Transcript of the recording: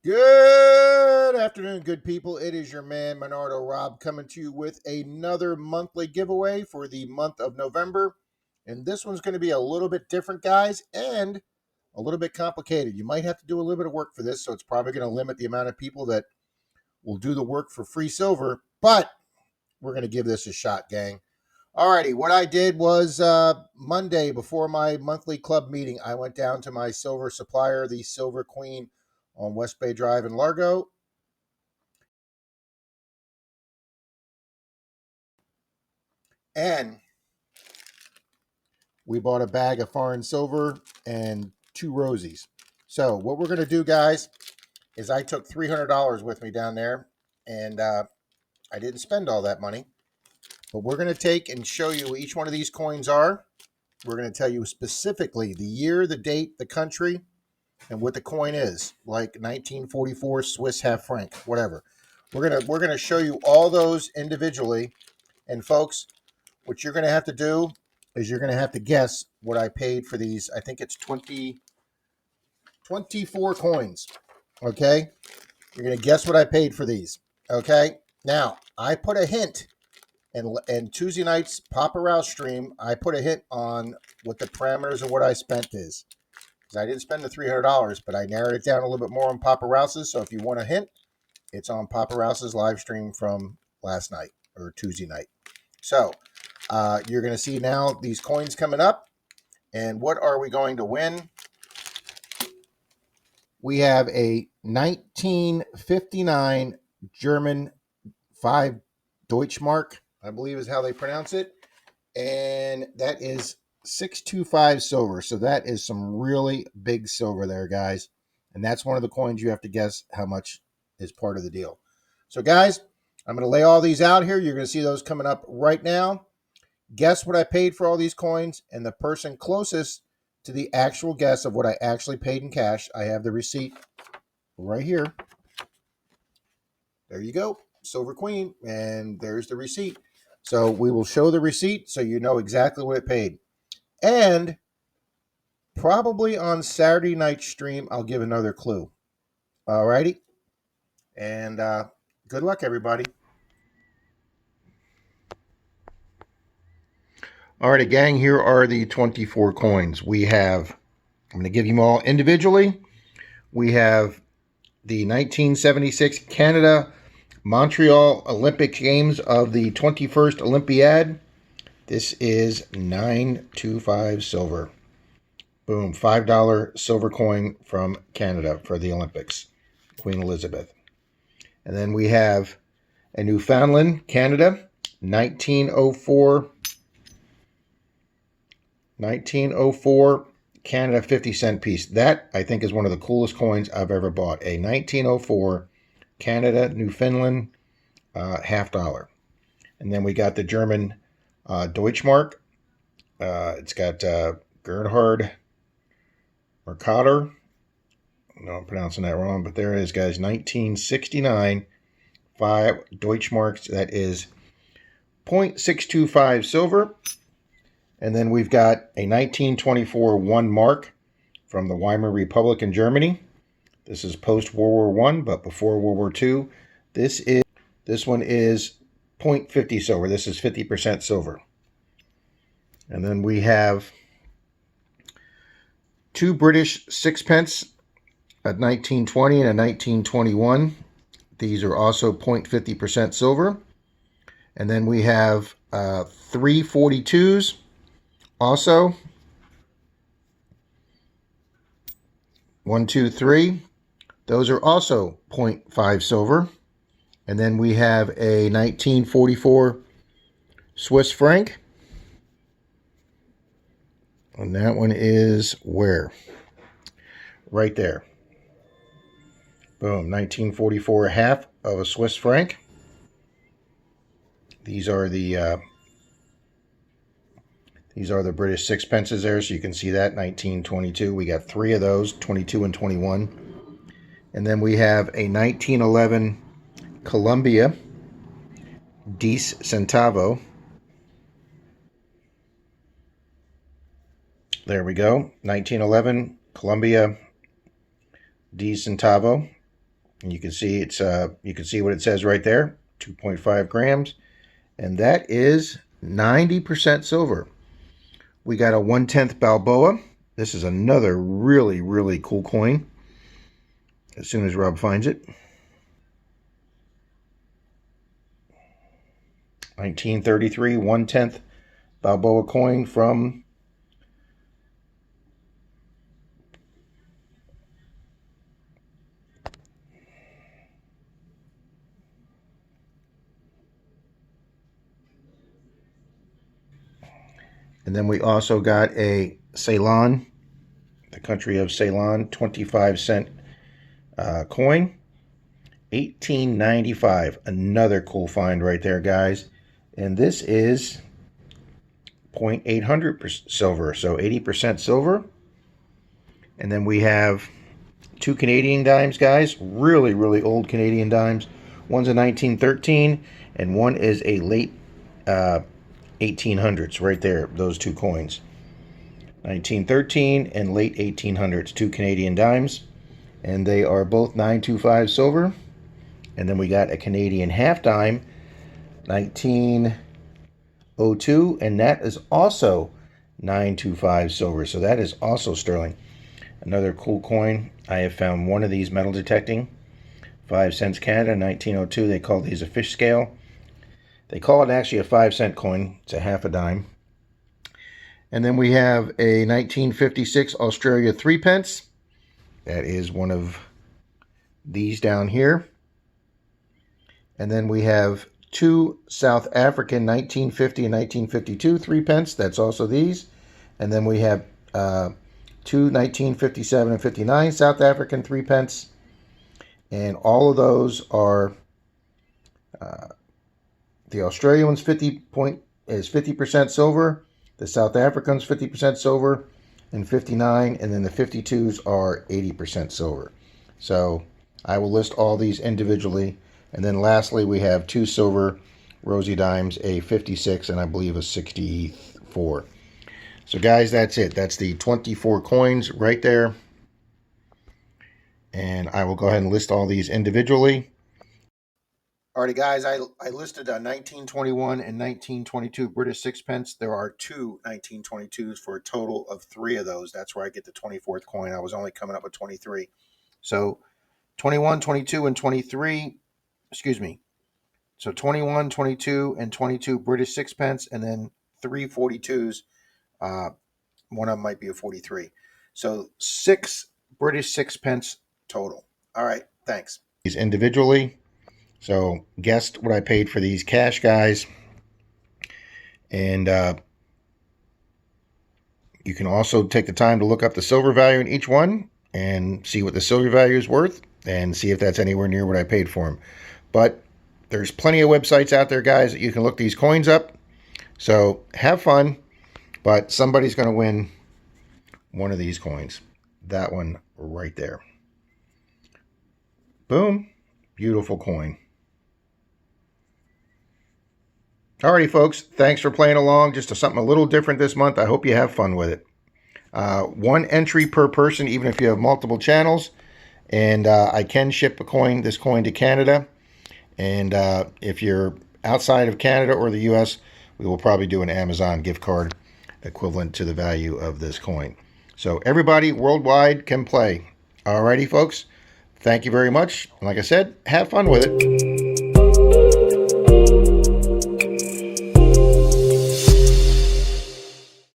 Good afternoon, good people. It is your man, Menardo Rob, coming to you with another monthly giveaway for the month of November. And this one's going to be a little bit different, guys, and a little bit complicated. You might have to do a little bit of work for this, so it's probably going to limit the amount of people that will do the work for free silver, but we're going to give this a shot, gang. Alrighty, what I did was Monday before my monthly club meeting, I went down to my silver supplier, the Silver Queen on West Bay Drive in Largo. And we bought a bag of foreign silver and 2 rosies. So what we're going to do, guys, is I took $300 with me down there, and I didn't spend all that money. But we're going to take and show you what each one of these coins are. We're going to tell you specifically the year, the date, the country, and what the coin is, like 1944 Swiss half franc, whatever. We're gonna show you all those individually, and folks, what you're gonna have to do is you're gonna have to guess what I paid for these. I think it's 24 coins. Okay, you're gonna guess what I paid for these. Okay, now I put a hint. And Tuesday night's Papa Rouse stream, I put a hint on what the parameters of what I spent is. I didn't spend the $300, but I narrowed it down a little bit more on Papa Rouse's. So if you want a hint, it's on Papa Rouse's live stream from last night or Tuesday night. So you're going to see now these coins coming up. And what are we going to win? We have a 1959 German 5 Deutschmark, I believe is how they pronounce it. And that is 625 silver. So that is some really big silver there, guys. And that's one of the coins you have to guess how much is part of the deal. So, guys, I'm going to lay all these out here. You're going to see those coming up right now. Guess what I paid for all these coins, and the person closest to the actual guess of what I actually paid in cash, I have the receipt right here. There you go, Silver Queen, and there's the receipt. So we will show the receipt so you know exactly what it paid. And probably on Saturday night stream, I'll give another clue. All righty. And good luck, everybody. All righty, gang, here are the 24 coins. We have, I'm going to give you them all individually. We have the 1976 Canada Montreal Olympic Games of the 21st Olympiad. This is 925 silver. Boom, $5 silver coin from Canada for the Olympics, Queen Elizabeth. And then we have a Newfoundland, Canada, 1904 Canada 50-cent piece. That, I think, is one of the coolest coins I've ever bought. A 1904 Canada, Newfoundland, $50. And then we got the German Deutschmark. It's got Gerhard Mercator. No, I'm pronouncing that wrong, but there it is, guys. 1969, 5 Deutschmarks. That is 0.625 silver. And then we've got a 1924 1 mark from the Weimar Republic in Germany. This is post-World War I, but before World War II. This one is 0.50 silver. This is 50% silver. And then we have 2 British sixpence at 1920 and a 1921. These are also 0.50% silver. And then we have 3 42s also. 1, 2, 3. Those are also 0.5 silver. And then we have a 1944 Swiss franc. And that one is where? Right there. Boom, 1944, half of a Swiss franc. These are the British sixpences there, so you can see that, 1922. We got 3 of those, 22 and 21. And then we have a 1911 Colombia 10 centavo. There we go, 1911 Colombia 10 centavo. And you can see you can see what it says right there, 2.5 grams, and that is 90% silver. We got a 1/10 Balboa. This is another really, really cool coin. As soon as Rob finds it. 1933 1/10 Balboa coin from and then we also got a Ceylon, the country of Ceylon, 25-cent coin. 1895. Another cool find right there, guys. And this is 0.800 silver, so 80% silver. And then we have two Canadian dimes, guys. Really, really old Canadian dimes. One's a 1913, and one is a late 1800s. Right there, those two coins. 1913 and late 1800s, two Canadian dimes. And they are both 925 silver. And then we got a Canadian half dime, 1902, and that is also 925 silver. So that is also sterling. Another cool coin. I have found one of these metal detecting. 5 cents Canada, 1902. They call these a fish scale. They call it actually a 5-cent coin. It's a half a dime. And then we have a 1956 Australia 3 pence. That is one of these down here. And then we have two South African 1950 and 1952 3 pence. That's also these. And then we have two 1957 and 59 South African 3 pence. And all of those are the Australian one's 50% silver. The South African's 50% silver and 59. And then the 52s are 80% silver. So I will list all these individually. And then lastly, we have two silver Rosie dimes, a 56 and I believe a 64. So guys, that's it. That's the 24 coins right there. And I will go ahead and list all these individually. Alrighty, guys, I listed a 1921 and 1922 British sixpence. There are two 1922s for a total of 3 of those. That's where I get the 24th coin. I was only coming up with 23. So 21, 22, and 23... Excuse me. So 21, 22, and 22 British sixpence, and then 3 42s. One of them might be a 43. So 6 British sixpence total. All right, thanks. These individually. So guessed what I paid for these cash, guys. And you can also take the time to look up the silver value in each one and see what the silver value is worth and see if that's anywhere near what I paid for them. But there's plenty of websites out there, guys, that you can look these coins up. So have fun, but somebody's going to win one of these coins. That one right there. Boom. Beautiful coin. Alrighty, folks. Thanks for playing along. Just something a little different this month. I hope you have fun with it. 1 entry per person, even if you have multiple channels. And I can ship this coin to Canada. And if you're outside of Canada or the U.S., we will probably do an Amazon gift card equivalent to the value of this coin. So everybody worldwide can play. Alrighty, folks. Thank you very much. And like I said, have fun with it.